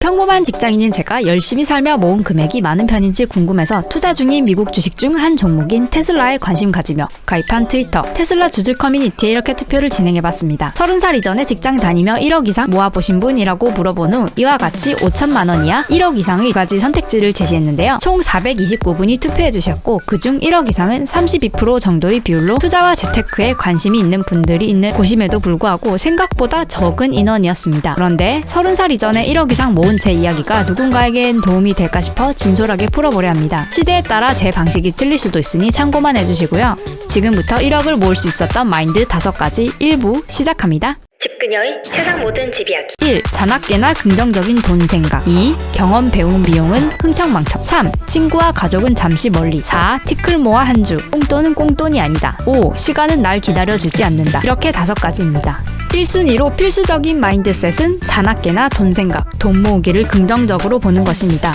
평범한 직장인인 제가 열심히 살며 모은 금액이 많은 편인지 궁금해서 투자 중인 미국 주식 중 한 종목인 테슬라에 관심 가지며 가입한 트위터 테슬라 주주 커뮤니티에 이렇게 투표를 진행해봤습니다. 30살 이전에 직장 다니며 1억 이상 모아보신 분이라고 물어본 후 이와 같이 5천만 원 이하 1억 이상의 2가지 선택지를 제시했는데요. 총 429분이 투표해주셨고 그중 1억 이상은 32% 정도의 비율로 투자와 재테크에 관심이 있는 분들이 있는 곳임에도 불구하고 생각보다 적은 인원이었습니다. 그런데 30살 이전에 1억 이상 모은 제 이야기가 누군가에겐 도움이 될까 싶어 진솔하게 풀어보려 합니다. 시대에 따라 제 방식이 틀릴 수도 있으니 참고만 해주시고요. 지금부터 1억을 모을 수 있었던 마인드 5가지 1부 시작합니다. 집그녀의 세상 모든 집 이야기. 1. 자나깨나 긍정적인 돈 생각. 2. 경험 배움 비용은 흥청망청. 3. 친구와 가족은 잠시 멀리. 4. 티끌 모아 한 주. 꽁돈은 꽁돈이 아니다. 5. 시간은 날 기다려주지 않는다. 이렇게 5가지입니다. 1순위로 필수적인 마인드셋은 자나깨나 돈 생각, 돈 모으기를 긍정적으로 보는 것입니다.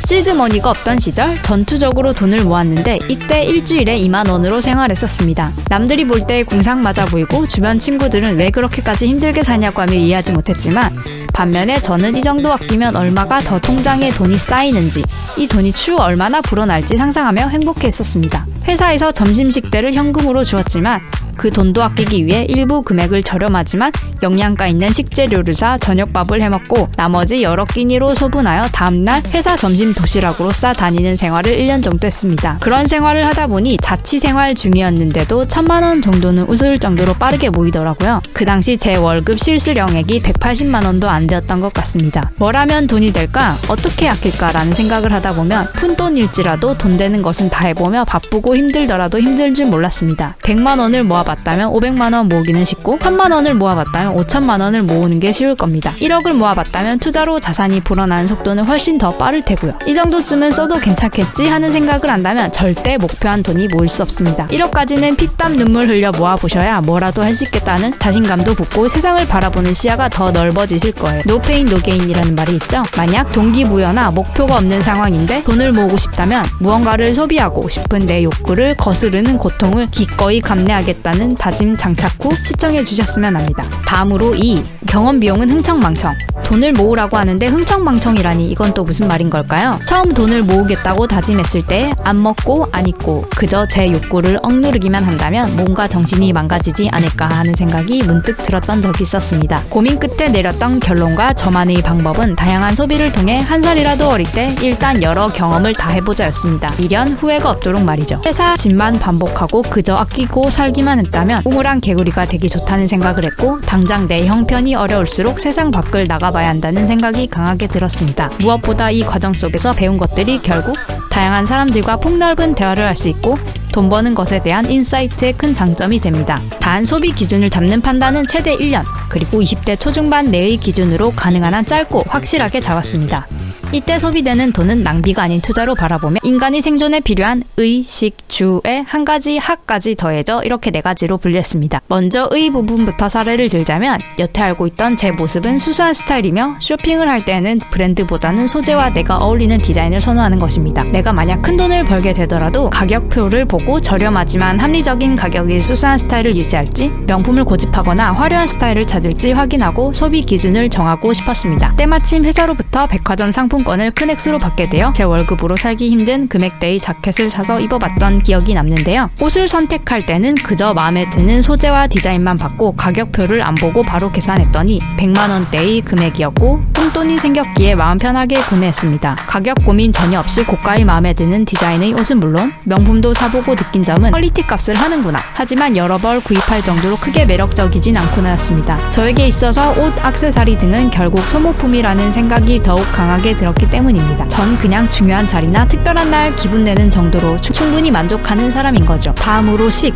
시드머니가 없던 시절 전투적으로 돈을 모았는데 이때 일주일에 2만 원으로 생활했었습니다. 남들이 볼 때 궁상 맞아 보이고 주변 친구들은 왜 그렇게까지 힘들게 사냐고 하며 이해하지 못했지만 반면에 저는 이 정도 아끼면 얼마가 더 통장에 돈이 쌓이는지 이 돈이 추후 얼마나 불어날지 상상하며 행복했었습니다. 회사에서 점심 식대를 현금으로 주었지만 그 돈도 아끼기 위해 일부 금액을 저렴하지만 영양가 있는 식재료를 사 저녁밥을 해먹고 나머지 여러 끼니로 소분하여 다음날 회사 점심 도시락으로 싸 다니는 생활을 1년 정도 했습니다. 그런 생활을 하다 보니 자취생활 중이었는데도 1,000만 원 정도는 웃을 정도로 빠르게 모이더라고요. 그 당시 제 월급 실수령액이 180만 원도 안 되었던 것 같습니다. 뭘 하면 돈이 될까? 어떻게 아낄까라는 생각을 하다 보면 푼돈일지라도 돈 되는 것은 다 해보며 바쁘고 힘들더라도 힘들 줄 몰랐습니다. 100만 원을 모아봤다면 500만 원 모으기는 쉽고 1,000만 원을 모아봤다면 5천만 원을 모으는 게 쉬울 겁니다. 1억을 모아봤다면 투자로 자산이 불어나는 속도는 훨씬 더 빠를 테고요. 이 정도쯤은 써도 괜찮겠지 하는 생각을 한다면 절대 목표한 돈이 모일 수 없습니다. 1억까지는 피땀 눈물 흘려 모아보셔야 뭐라도 할 수 있겠다는 자신감도 붙고 세상을 바라보는 시야가 더 넓어지실 거예요. No pain, no gain이라는 말이 있죠. 만약 동기부여나 목표가 없는 상황인데 돈을 모으고 싶다면 무언가를 소비하고 싶은 내 욕구를 거스르는 고통을 기꺼이 감내하겠다는 다짐 장착 후 시청해 주셨으면 합니다. 다음으로 2. 경험 비용은 흥청망청. 돈을 모으라고 하는데 흥청망청이라니 이건 또 무슨 말인 걸까요? 처음 돈을 모으겠다고 다짐했을 때 안 먹고 안 입고 그저 제 욕구를 억누르기만 한다면 뭔가 정신이 망가지지 않을까 하는 생각이 문득 들었던 적이 있었습니다. 고민 끝에 내렸던 결론과 저만의 방법은 다양한 소비를 통해 한 살이라도 어릴 때 일단 여러 경험을 다 해보자였습니다. 미련 후회가 없도록 말이죠. 회사 집만 반복하고 그저 아끼고 살기만 했다면 우물안 개구리가 되기 좋다는 생각을 했고 당장 내 형편이 어려울수록 세상 밖을 나가봐야 한다는 생각이 강하게 들었습니다. 무엇보다 이 과정 속에서 배운 것들이 결국 다양한 사람들과 폭넓은 대화를 할 수 있고 돈 버는 것에 대한 인사이트의 큰 장점이 됩니다. 단 소비 기준을 잡는 판단은 최대 1년, 그리고 20대 초중반 내의 기준으로 가능한 한 짧고 확실하게 잡았습니다. 이때 소비되는 돈은 낭비가 아닌 투자로 바라보며 인간이 생존에 필요한 의, 식, 주에 한 가지 학까지 더해져 이렇게 4가지로 분류했습니다. 먼저 의 부분부터 사례를 들자면 여태 알고 있던 제 모습은 수수한 스타일이며 쇼핑을 할 때는 브랜드보다는 소재와 내가 어울리는 디자인을 선호하는 것입니다. 내가 만약 큰 돈을 벌게 되더라도 가격표를 보고 저렴하지만 합리적인 가격의 수수한 스타일을 유지할지 명품을 고집하거나 화려한 스타일을 찾을지 확인하고 소비 기준을 정하고 싶었습니다. 때마침 회사로부터 백화점 상품권을 큰 액수로 받게 되어 제 월급으로 살기 힘든 금액대의 자켓을 사서 입어봤던 기억이 남는데요. 옷을 선택할 때는 그저 마음에 드는 소재와 디자인만 받고 가격표를 안 보고 바로 계산했더니 100만 원대의 금액이었고 푼돈이 생겼기에 마음 편하게 구매했습니다. 가격 고민 전혀 없이 고가의 마음에 드는 디자인의 옷은 물론 명품도 사보고 느낀 점은 퀄리티 값을 하는구나. 하지만 여러 벌 구입할 정도로 크게 매력적이진 않구나였습니다. 저에게 있어서 옷, 액세서리 등은 결국 소모품이라는 생각이 더욱 강하게 들었기 때문입니다. 전 그냥 중요한 자리나 특별한 날 기분 내는 정도로 충분히 만족하는 사람인 거죠. 다음으로 식.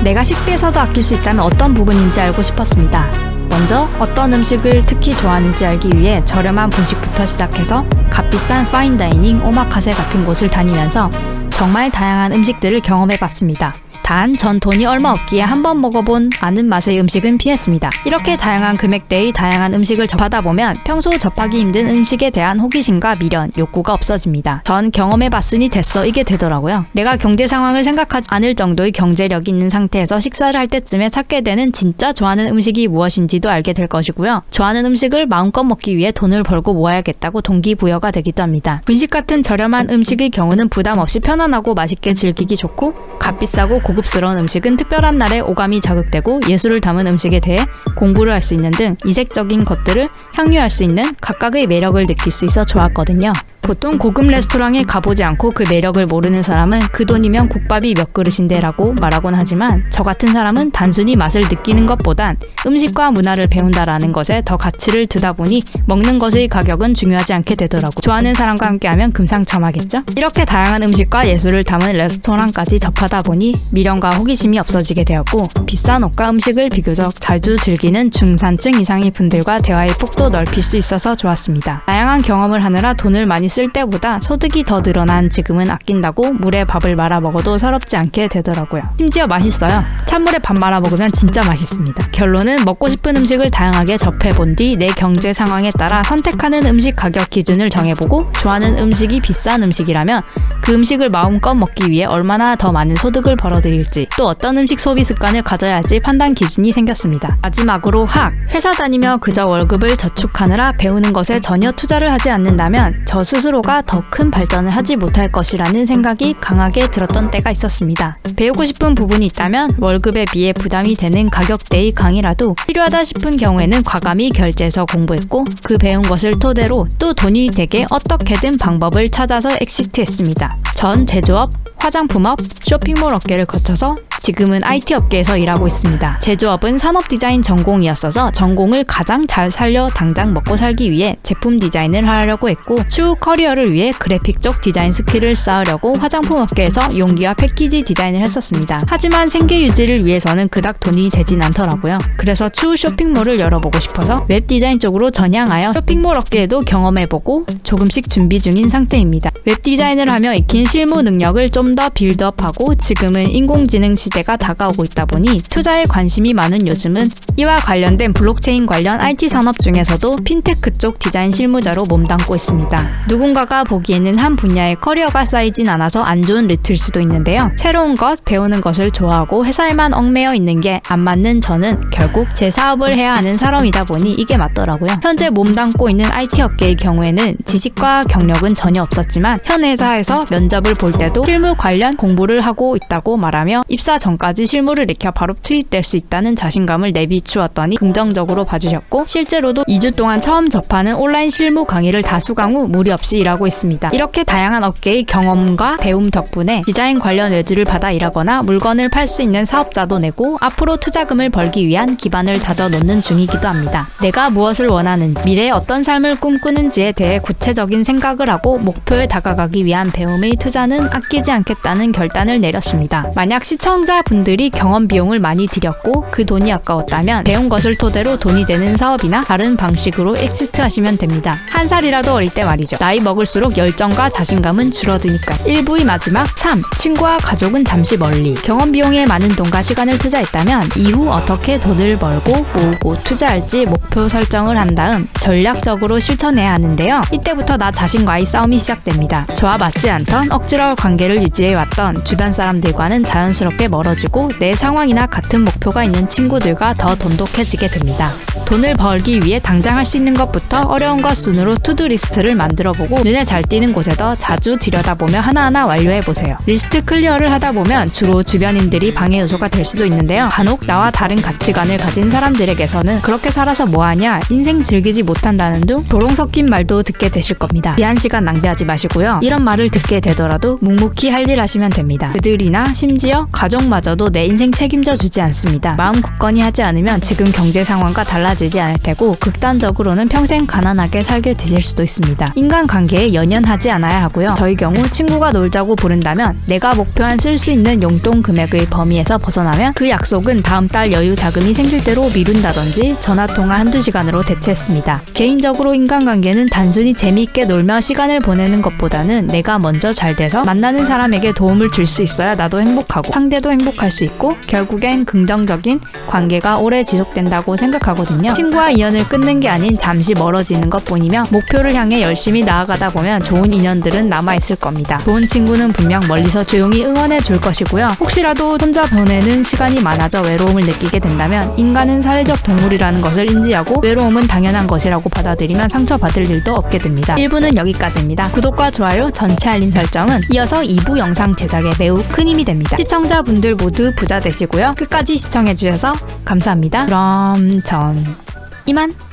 내가 식비에서도 아낄 수 있다면 어떤 부분인지 알고 싶었습니다. 먼저 어떤 음식을 특히 좋아하는지 알기 위해 저렴한 분식부터 시작해서 값비싼 파인다이닝, 오마카세 같은 곳을 다니면서 정말 다양한 음식들을 경험해봤습니다. 단, 전 돈이 얼마 없기에 한번 먹어본 아는 맛의 음식은 피했습니다. 이렇게 다양한 금액대의 다양한 음식을 접하다 보면 평소 접하기 힘든 음식에 대한 호기심과 미련, 욕구가 없어집니다. 전 경험해봤으니 됐어 이게 되더라고요. 내가 경제 상황을 생각하지 않을 정도의 경제력이 있는 상태에서 식사를 할 때쯤에 찾게 되는 진짜 좋아하는 음식이 무엇인지도 알게 될 것이고요. 좋아하는 음식을 마음껏 먹기 위해 돈을 벌고 모아야겠다고 동기부여가 되기도 합니다. 분식 같은 저렴한 음식의 경우는 부담 없이 편안하고 맛있게 즐기기 좋고, 값비싸고 고급스러운 음식은 특별한 날에 오감이 자극되고 예술을 담은 음식에 대해 공부를 할 수 있는 등 이색적인 것들을 향유할 수 있는 각각의 매력을 느낄 수 있어 좋았거든요. 보통 고급 레스토랑에 가보지 않고 그 매력을 모르는 사람은 그 돈이면 국밥이 몇 그릇인데 라고 말하곤 하지만, 저 같은 사람은 단순히 맛을 느끼는 것보단 음식과 문화를 배운다라는 것에 더 가치를 두다 보니 먹는 것의 가격은 중요하지 않게 되더라고. 좋아하는 사람과 함께하면 금상첨화겠죠? 이렇게 다양한 음식과 예술을 담은 레스토랑까지 접하다 보니 미련과 호기심이 없어지게 되었고, 비싼 옷과 음식을 비교적 자주 즐기는 중산층 이상의 분들과 대화의 폭도 넓힐 수 있어서 좋았습니다. 다양한 경험을 하느라 돈을 많이 쓸 때보다 소득이 더 늘어난 지금은 아낀다고 물에 밥을 말아 먹어도 서럽지 않게 되더라고요. 심지어 맛있어요. 찬물에 밥 말아 먹으면 진짜 맛있습니다. 결론은 먹고 싶은 음식을 다양하게 접해본 뒤 내 경제 상황에 따라 선택하는 음식 가격 기준을 정해보고, 좋아하는 음식이 비싼 음식이라면 그 음식을 마음껏 먹기 위해 얼마나 더 많은 소득을 벌어들일지, 또 어떤 음식 소비 습관을 가져야 할지 판단 기준이 생겼습니다. 마지막으로 회사 다니며 그저 월급을 저축하느라 배우는 것에 전혀 투자를 하지 않는다면 저 스스로가 더 큰 발전을 하지 못할 것이라는 생각이 강하게 들었던 때가 있었습니다. 배우고 싶은 부분이 있다면 월급에 비해 부담이 되는 가격대의 강의라도 필요하다 싶은 경우에는 과감히 결제해서 공부했고, 그 배운 것을 토대로 또 돈이 되게 어떻게든 방법을 찾아서 엑시트했습니다. 전 제조업, 화장품업, 쇼핑몰 업계를 거쳐서 지금은 IT 업계에서 일하고 있습니다. 제조업은 산업 디자인 전공이었어서 전공을 가장 잘 살려 당장 먹고 살기 위해 제품 디자인을 하려고 했고, 추후 커리어를 위해 그래픽 쪽 디자인 스킬을 쌓으려고 화장품 업계에서 용기와 패키지 디자인을 했었습니다. 하지만 생계 유지를 위해서는 그닥 돈이 되진 않더라고요. 그래서 추후 쇼핑몰을 열어보고 싶어서 웹 디자인 쪽으로 전향하여 쇼핑몰 업계에도 경험해보고 조금씩 준비 중인 상태입니다. 웹 디자인을 하며 익힌 실무 능력을 좀 더 빌드업하고, 지금은 인공지능 시대가 다가오고 있다 보니 투자에 관심이 많은 요즘은 이와 관련된 블록체인 관련 IT 산업 중에서도 핀테크 쪽 디자인 실무자로 몸담고 있습니다. 누군가가 보기에는 한 분야의 커리어가 쌓이진 않아서 안 좋은 루트일 수도 있는데요. 새로운 것, 배우는 것을 좋아하고 회사에만 얽매여 있는 게 안 맞는 저는 결국 제 사업을 해야 하는 사람이다 보니 이게 맞더라고요. 현재 몸담고 있는 IT 업계의 경우에는 지식과 경력은 전혀 없었지만 현 회사에서 면접을 볼 때도 실무 관련 공부를 하고 있다고 말하며 입사 전까지 실무를 익혀 바로 투입될 수 있다는 자신감을 내비추었더니 긍정적으로 봐주셨고, 실제로도 2주 동안 처음 접하는 온라인 실무 강의를 다 수강 후 무리 없이 일하고 있습니다. 이렇게 다양한 업계의 경험과 배움 덕분에 디자인 관련 외주를 받아 일하거나 물건을 팔 수 있는 사업자도 내고 앞으로 투자금을 벌기 위한 기반을 다져놓는 중이기도 합니다. 내가 무엇을 원하는지, 미래에 어떤 삶을 꿈꾸는지에 대해 구체적인 생각을 하고 목표에 다가가기 위한 배움의 투자는 아끼지 않겠다는 결단을 내렸습니다. 만약 시청자분들이 경험 비용을 많이 들였고 그 돈이 아까웠다면 배운 것을 토대로 돈이 되는 사업이나 다른 방식으로 엑시트 하시면 됩니다. 한 살이라도 어릴 때 말이죠. 나이 먹을수록 열정과 자신감은 줄어드니까. 1부의 마지막 3. 친구와 가족은 잠시 멀리. 경험 비용에 많은 돈과 시간을 투자했다면 이후 어떻게 돈을 벌고 모으고 투자할지 목표 설정을 한 다음 전략적으로 실천해야 하는데요. 이때부터 나 자신과의 싸움이 시작됩니다. 저와 맞지 않던 억지로 관계를 유지해왔던 주변 사람들과는 자연스럽게 멀어지고 내 상황이나 같은 목표가 있는 친구들과 더 돈독해지게 됩니다. 돈을 벌기 위해 당장 할 수 있는 것부터 어려운 것 순으로 투두 리스트를 만들어보고 눈에 잘 띄는 곳에 더 자주 들여다보며 하나하나 완료해보세요. 리스트 클리어를 하다 보면 주로 주변인들이 방해 요소가 될 수도 있는데요. 간혹 나와 다른 가치관을 가진 사람들에게서는 그렇게 살아서 뭐하냐, 인생 즐기지 못한다는 등 도롱 섞인 말도 듣게 되실 겁니다. 귀한 시간 낭비하지 마시고요. 이런 말을 듣게 되더라도 묵묵히 할 일 하시면 됩니다. 그들이나 심지어 가족마저도 내 인생 책임져 주지 않습니다. 마음 굳건히 하지 않으면 지금 경제 상황과 달라지지 않을 테고 극단적으로는 평생 가난하게 살게 되실 수도 있습니다. 인간관계에 연연하지 않아야 하고요. 저희 경우 친구가 놀자고 부른다면 내가 목표한 쓸 수 있는 용돈 금액의 범위에서 벗어나면 그 약속은 다음 달 여유 자금이 생길 대로 미룬다든지 전화통화 한두 시간으로 대체했습니다. 개인적으로 인간관계는 단순히 재미있게 놀며 시간을 보내는 것보다는 내가 먼저 잘 돼서 만나는 사람에게 도움을 줄 수 있어야 나도 행복하고 상대도 행복할 수 있고 결국엔 긍정적인 관계가 오래 지속된다고 생각하거든요. 친구와 인연을 끊는 게 아닌 잠시 멀어지는 것뿐이며 목표를 향해 열심히 나아가다 보면 좋은 인연들은 남아있을 겁니다. 좋은 친구는 분명 멀리서 조용히 응원해 줄 것이고요. 혹시라도 혼자 보내는 시간이 많아져 외로움을 느끼게 된다면 인간은 사회적 동물이라는 것을 인지하고 외로움은 당연한 것이라고 받아들이면 상처받을 일도 없게 됩니다. 1부는 여기까지입니다. 구독과 좋아요, 전체 알림 설정은 이어서 2부 영상 제작에 매우 큰 힘이 됩니다. 시청자분들 모두 부자 되시고요. 끝까지 시청해주셔서 감사합니다. 그럼 전 이만!